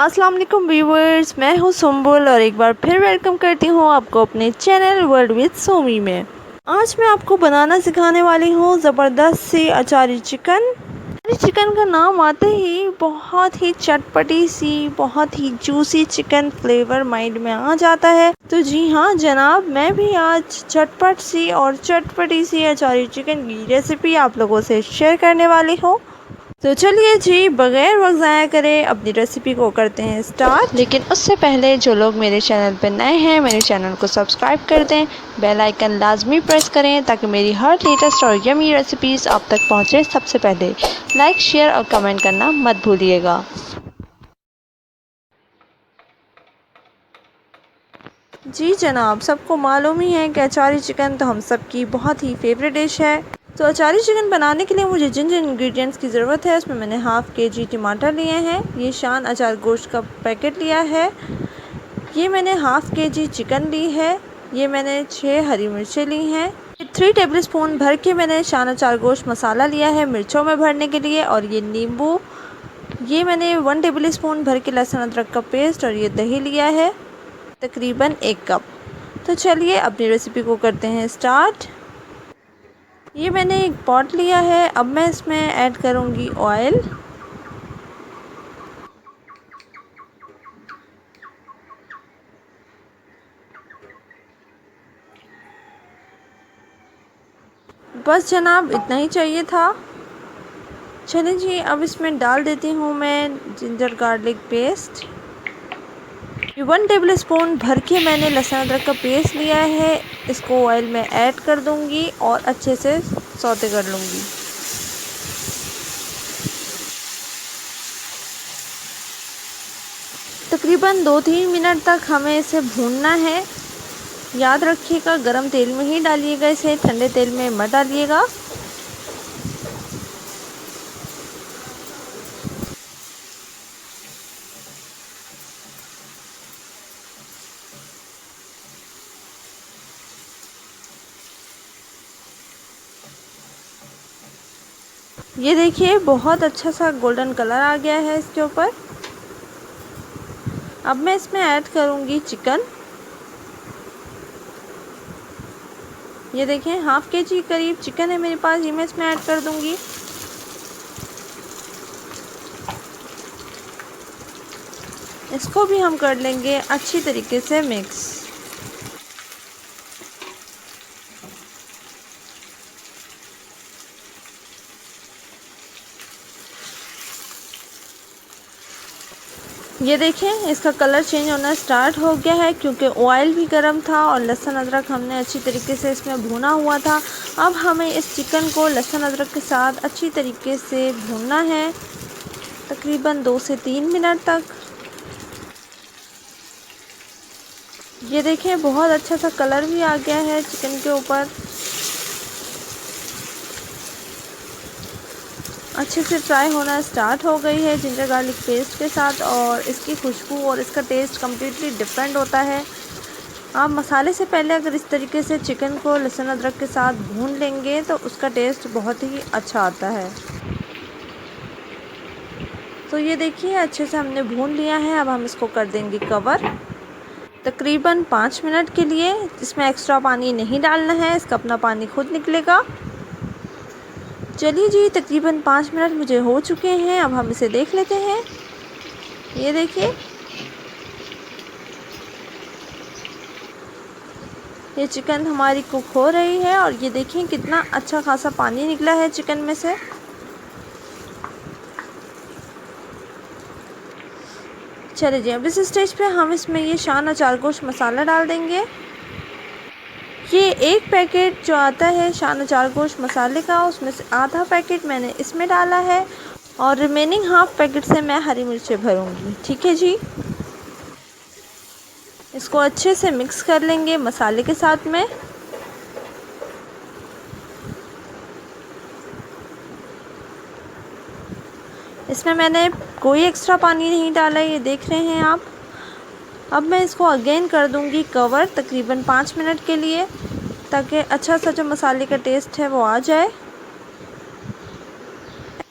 अस्सलाम वालेकुम व्यूवर्स, मैं हूँ सुम्बुल और एक बार फिर वेलकम करती हूँ आपको अपने चैनल वर्ल्ड विद सोमी में। आज मैं आपको बनाना सिखाने वाली हूँ ज़बरदस्त सी अचारी चिकन। अचारी चिकन का नाम आते ही बहुत ही चटपटी सी, बहुत ही जूसी चिकन फ्लेवर माइंड में आ जाता है। तो जी हाँ जनाब, मैं भी आज चटपट सी और चटपटी सी अचारी चिकन की रेसिपी आप लोगों से शेयर करने वाली हूँ। तो चलिए जी, बगैर वक्त ज़ाया करे अपनी रेसिपी को करते हैं स्टार्ट। लेकिन उससे पहले जो लोग मेरे चैनल पर नए हैं, मेरे चैनल को सब्सक्राइब कर दें, बेल आइकन लाजमी प्रेस करें ताकि मेरी हर लेटेस्ट और यमी रेसिपीज़ आप तक पहुंचे सबसे पहले। लाइक, शेयर और कमेंट करना मत भूलिएगा। जी जनाब, सबको मालूम ही है कि अचारी चिकन तो हम सबकी बहुत ही फेवरेट डिश है। तो अचारी चिकन बनाने के लिए मुझे जिन जिन इंग्रेडिएंट्स की ज़रूरत है उसमें मैंने हाफ़ केजी टमाटर लिए हैं, ये शान अचार गोश्त का पैकेट लिया है, ये मैंने हाफ़ केजी चिकन ली है, ये मैंने 6 हरी मिर्चें ली हैं, 3 टेबलस्पून भर के मैंने शान अचार गोश्त मसाला लिया है मिर्चों में भरने के लिए, और ये नींबू, ये मैंने 1 टेबलस्पून भर के लहसुन अदरक का पेस्ट, और ये दही लिया है तकरीबन 1 कप। तो चलिए अपनी रेसिपी को करते हैं स्टार्ट। ये मैंने एक पॉट लिया है, अब मैं इसमें ऐड करूँगी ऑयल। बस जनाब, इतना ही चाहिए था। चलिए जी, अब इसमें डाल देती हूँ मैं जिंजर गार्लिक पेस्ट। 1 टेबलस्पून भर के मैंने लहसुन अदरक का पेस्ट लिया है, इसको ऑयल में ऐड कर दूँगी और अच्छे से सौते कर लूँगी। तकरीबन 2-3 मिनट तक हमें इसे भूनना है। याद रखिएगा गरम तेल में ही डालिएगा इसे, ठंडे तेल में मत डालिएगा। ये देखिए बहुत अच्छा सा गोल्डन कलर आ गया है इसके ऊपर। अब मैं इसमें ऐड करूँगी चिकन। ये देखें हाफ़ केजी करीब चिकन है मेरे पास, ये मैं इसमें ऐड कर दूँगी। इसको भी हम कर लेंगे अच्छी तरीके से मिक्स। ये देखें इसका कलर चेंज होना स्टार्ट हो गया है क्योंकि ऑयल भी गर्म था और लहसुन अदरक हमने अच्छी तरीके से इसमें भुना हुआ था। अब हमें इस चिकन को लहसुन अदरक के साथ अच्छी तरीके से भूनना है तकरीबन 2 से 3 मिनट तक। ये देखें बहुत अच्छा सा कलर भी आ गया है चिकन के ऊपर, अच्छे से फ्राई होना स्टार्ट हो गई है जिंजर गार्लिक पेस्ट के साथ, और इसकी खुशबू और इसका टेस्ट कम्प्लीटली डिफरेंट होता है। आप मसाले से पहले अगर इस तरीके से चिकन को लहसुन अदरक के साथ भून लेंगे तो उसका टेस्ट बहुत ही अच्छा आता है। तो ये देखिए अच्छे से हमने भून लिया है, अब हम इसको कर देंगे कवर तकरीबन 5 मिनट के लिए। इसमें एक्स्ट्रा पानी नहीं डालना है, इसका अपना पानी खुद निकलेगा। चलिए जी, तकरीबन 5 मिनट मुझे हो चुके हैं, अब हम इसे देख लेते हैं। ये देखिए ये चिकन हमारी कुक हो रही है और ये देखिए कितना अच्छा खासा पानी निकला है चिकन में से। चलिए जी, अब इस स्टेज पे हम इसमें ये शान अचार गोश्त मसाला डाल देंगे। ये एक पैकेट जो आता है शान अचार गोश्त मसाले का, उसमें से आधा पैकेट मैंने इसमें डाला है और रिमेनिंग हाफ़ पैकेट से मैं हरी मिर्चें भरूंगी। ठीक है जी, इसको अच्छे से मिक्स कर लेंगे मसाले के साथ में। इसमें मैंने कोई एक्स्ट्रा पानी नहीं डाला, ये देख रहे हैं आप। अब मैं इसको अगेन कर दूंगी कवर तकरीबन 5 मिनट के लिए ताकि अच्छा सा जो मसाले का टेस्ट है वो आ जाए।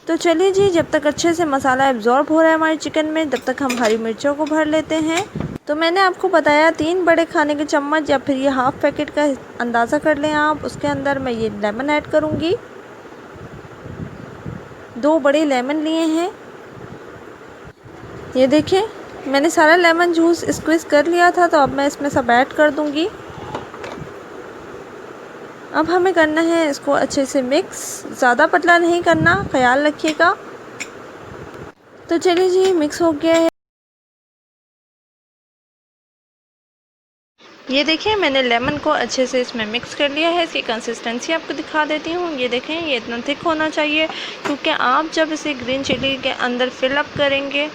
तो चलिए जी, जब तक अच्छे से मसाला एब्जॉर्ब हो रहा है हमारे चिकन में, तब तक हम हरी मिर्चों को भर लेते हैं। तो मैंने आपको बताया 3 बड़े खाने के चम्मच या फिर ये हाफ पैकेट का अंदाज़ा कर लें आप। उसके अंदर मैं ये लेमन ऐड करूँगी। 2 बड़े लेमन लिए हैं। ये देखिए, मैंने सारा लेमन जूस स्क्वीज़ कर लिया था, तो अब मैं इसमें सब ऐड कर दूँगी। अब हमें करना है इसको अच्छे से मिक्स, ज़्यादा पतला नहीं करना, ख्याल रखिएगा। तो चलिए जी, मिक्स हो गया है। ये देखिए, मैंने लेमन को अच्छे से इसमें मिक्स कर लिया है। इसकी कंसिस्टेंसी आपको दिखा देती हूँ। ये देखें, ये इतना थिक होना चाहिए, क्योंकि आप जब इसे ग्रीन चिली के अंदर फिल अप करेंगे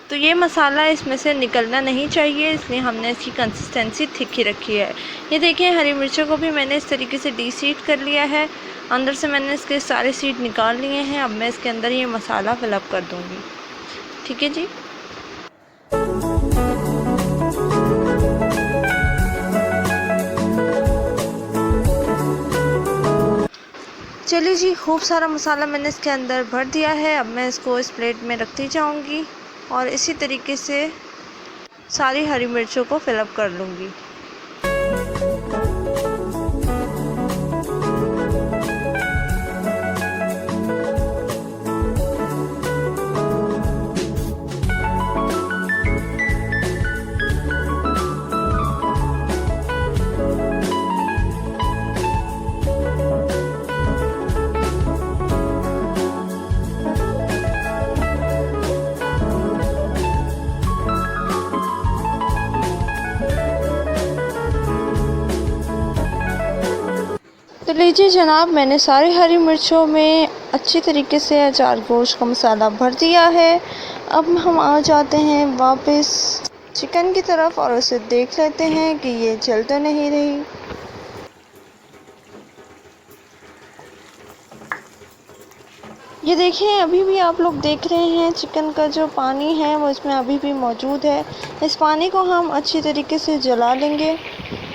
तो ये मसाला इसमें से निकलना नहीं चाहिए, इसलिए हमने इसकी कंसिस्टेंसी थिक ही रखी है। ये देखिए, हरी मिर्चों को भी मैंने इस तरीके से डीसीड कर लिया है। अंदर से मैंने इसके सारे सीड निकाल लिए हैं। अब मैं इसके अंदर ये मसाला फिलअप कर दूँगी। ठीक है जी। चलिए जी, खूब सारा मसाला मैंने इसके अंदर भर दिया है। अब मैं इसको इस प्लेट में रखती जाऊंगी और इसी तरीके से सारी हरी मिर्चों को फिलअप कर लूँगी। तो लीजिए जनाब, मैंने सारी हरी मिर्चों में अच्छी तरीके से अचार गोश्त का मसाला भर दिया है। अब हम आ जाते हैं वापस चिकन की तरफ और उसे देख लेते हैं कि ये जल तो नहीं रही। ये देखिए, अभी भी आप लोग देख रहे हैं चिकन का जो पानी है वो इसमें अभी भी मौजूद है। इस पानी को हम अच्छी तरीके से जला लेंगे।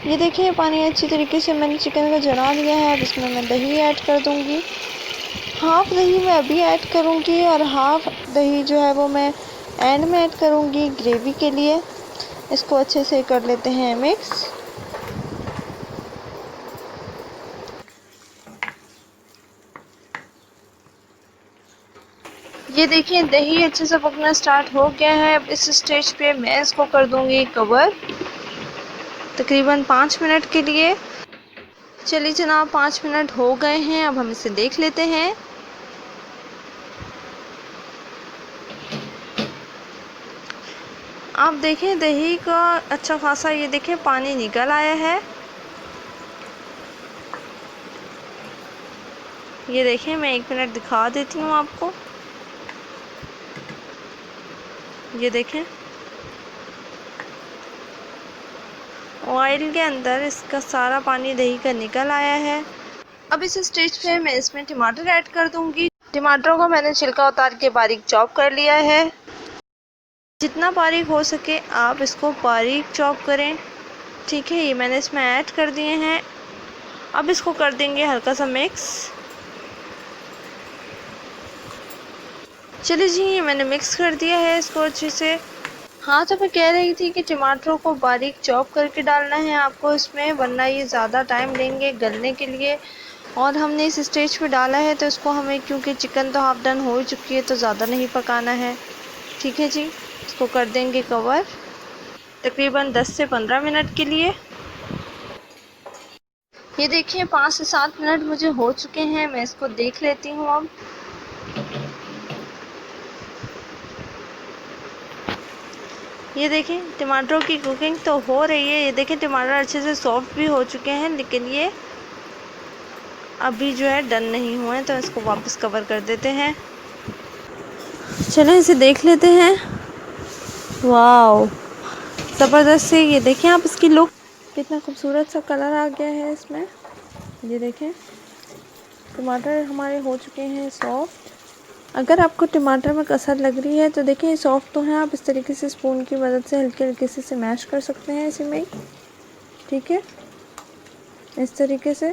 ये देखिए, पानी अच्छी तरीके से मैंने चिकन को जला लिया है। अब इसमें मैं दही ऐड कर दूंगी। हाफ़ दही मैं अभी ऐड करूंगी और हाफ़ दही जो है वो मैं एंड में ऐड करूंगी ग्रेवी के लिए। इसको अच्छे से कर लेते हैं मिक्स। ये देखिए, दही अच्छे से पकना स्टार्ट हो गया है। अब इस स्टेज पे मैं इसको कर दूंगी कवर तकरीबन 5 मिनट के लिए। चलिए जनाब, 5 मिनट हो गए हैं। अब हम इसे देख लेते हैं। आप देखें, दही का अच्छा खासा ये देखें पानी निकल आया है। ये देखें, मैं 1 मिनट दिखा देती हूँ आपको। ये देखें, ऑयल के अंदर इसका सारा पानी दही का निकल आया है। अब इस स्टेज पे मैं इसमें टमाटर ऐड कर दूंगी। टमाटरों को मैंने छिलका उतार के बारीक चॉप कर लिया है। जितना बारीक हो सके आप इसको बारीक चॉप करें। ठीक है, ये मैंने इसमें ऐड कर दिए हैं। अब इसको कर देंगे हल्का सा मिक्स। चलिए जी, ये मैंने मिक्स कर दिया है इसको अच्छे से। हाँ, तो मैं कह रही थी कि टमाटरों को बारीक चॉप करके डालना है आपको इसमें, वरना ये ज़्यादा टाइम लेंगे गलने के लिए। और हमने इस स्टेज पे डाला है तो इसको हमें, क्योंकि चिकन तो हाफ डन हो चुकी है, तो ज़्यादा नहीं पकाना है। ठीक है जी, इसको कर देंगे कवर तकरीबन 10 से 15 मिनट के लिए। ये देखिए, 5 से 7 मिनट मुझे हो चुके हैं। मैं इसको देख लेती हूँ अब। ये देखें, टमाटरों की कुकिंग तो हो रही है। ये देखें, टमाटर अच्छे से सॉफ्ट भी हो चुके हैं, लेकिन ये अभी जो है डन नहीं हुए हैं, तो इसको वापस कवर कर देते हैं। चलें इसे देख लेते हैं। वाओ, ज़बरदस्त से ये देखें आप इसकी लुक, कितना खूबसूरत सा कलर आ गया है इसमें। ये देखें, टमाटर हमारे हो चुके हैं सॉफ्ट। अगर आपको टमाटर में कसर लग रही है तो देखिए सॉफ्ट तो है, आप इस तरीके से स्पून की मदद से हल्के हल्के से इसे मैश कर सकते हैं इसी में ही। ठीक है, इस तरीके से।